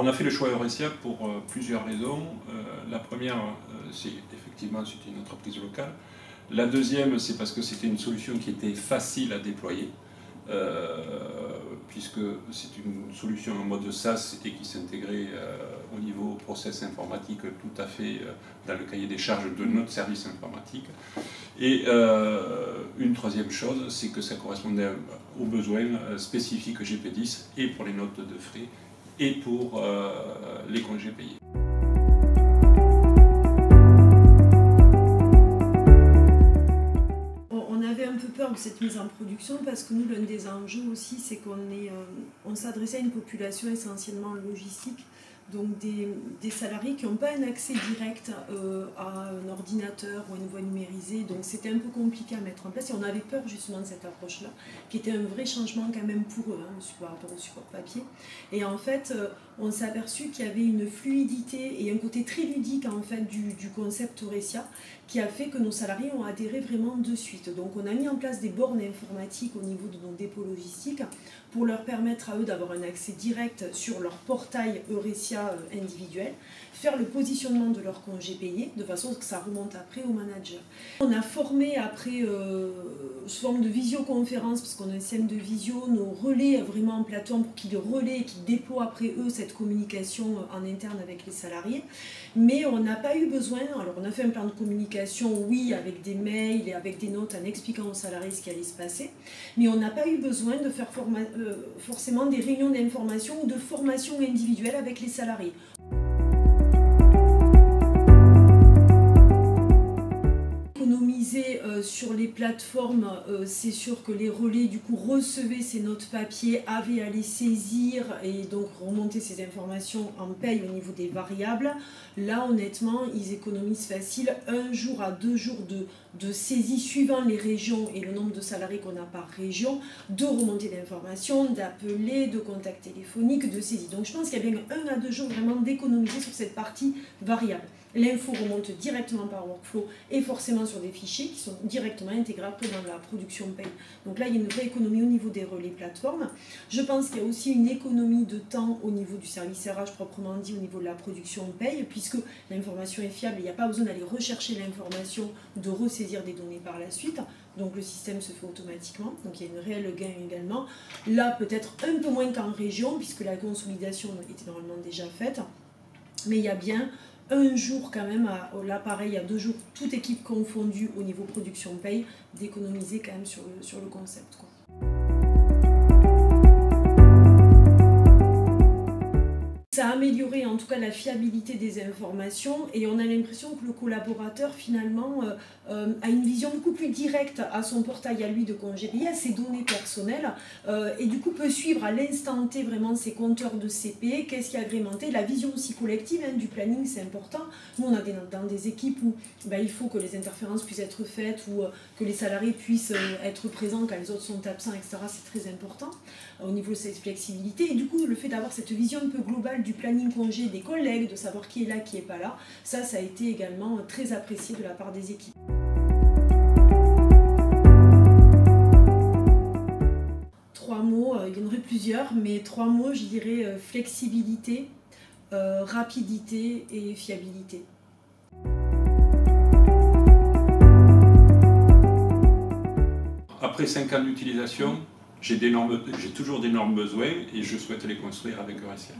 Alors on a fait le choix Eurecia pour plusieurs raisons. La première, c'est effectivement c'était une entreprise locale. La deuxième, c'est parce que c'était une solution qui était facile à déployer, puisque c'est une solution en mode SaaS et qui s'intégrait au niveau process informatique tout à fait dans le cahier des charges de notre service informatique. Et une troisième chose, c'est que ça correspondait aux besoins spécifiques GP10 et pour les notes de frais et pour les congés payés. On avait un peu peur de cette mise en production parce que nous, l'un des enjeux aussi, c'est qu'on s'adressait à une population essentiellement logistique, donc des salariés qui n'ont pas un accès direct à un ordinateur ou à une voie numérisée, donc c'était un peu compliqué à mettre en place et on avait peur justement de cette approche-là, qui était un vrai changement quand même pour eux, par rapport au support papier. Et en fait, on s'est aperçu qu'il y avait une fluidité et un côté très ludique en fait du concept Eurecia qui a fait que nos salariés ont adhéré vraiment de suite. Donc on a mis en place des bornes informatiques au niveau de nos dépôts logistiques pour leur permettre à eux d'avoir un accès direct sur leur portail Eurecia individuel, faire le positionnement de leurs congés payés de façon que ça remonte après au manager. On a formé après sous forme de visioconférence, parce qu'on a un système de visio, nos relais vraiment en plateforme pour qu'ils relaient et qu'ils déploient après eux cette communication en interne avec les salariés. Mais on n'a pas eu besoin, alors on a fait un plan de communication, oui, avec des mails et avec des notes en expliquant aux salariés ce qui allait se passer, mais on n'a pas eu besoin de faire forcément des réunions d'information ou de formation individuelle avec les salariés. Sur les plateformes, c'est sûr que les relais du coup recevaient ces notes papier, avaient à les saisir et donc remonter ces informations en paye au niveau des variables. Là honnêtement, ils économisent facile 1 jour à 2 jours de saisie suivant les régions et le nombre de salariés qu'on a par région, de remonter d'informations, d'appeler, de contacts téléphoniques, de saisie. Donc je pense qu'il y a bien 1 à 2 jours vraiment d'économiser sur cette partie variable. L'info remonte directement par workflow et forcément sur des fichiers qui sont directement intégrés après dans la production paye. Donc là, il y a une vraie économie au niveau des relais plateformes. Je pense qu'il y a aussi une économie de temps au niveau du service RH proprement dit, au niveau de la production paye, puisque l'information est fiable, il n'y a pas besoin d'aller rechercher l'information, de ressaisir des données par la suite. Donc le système se fait automatiquement, donc il y a une réelle gain également. Là, peut-être un peu moins qu'en région, puisque la consolidation était normalement déjà faite, mais il y a bien 1 jour quand même, là pareil, il y a 2 jours, toute équipe confondue au niveau production paye, d'économiser quand même sur le concept, quoi. Ça a amélioré en tout cas la fiabilité des informations et on a l'impression que le collaborateur finalement a une vision beaucoup plus directe à son portail à lui de congés payés, à ses données personnelles et du coup peut suivre à l'instant T vraiment ses compteurs de CP, qu'est-ce qui est agrémenté, la vision aussi collective du planning c'est important. Nous on a dans des équipes où il faut que les interférences puissent être faites ou que les salariés puissent être présents quand les autres sont absents, etc. C'est très important au niveau de cette flexibilité et du coup le fait d'avoir cette vision un peu globale du planning congé des collègues, de savoir qui est là, qui n'est pas là, ça a été également très apprécié de la part des équipes. Trois mots, il y en aurait plusieurs, mais 3 mots, je dirais flexibilité, rapidité et fiabilité. Après 5 ans d'utilisation, j'ai toujours d'énormes besoins et je souhaite les construire avec Eurecia.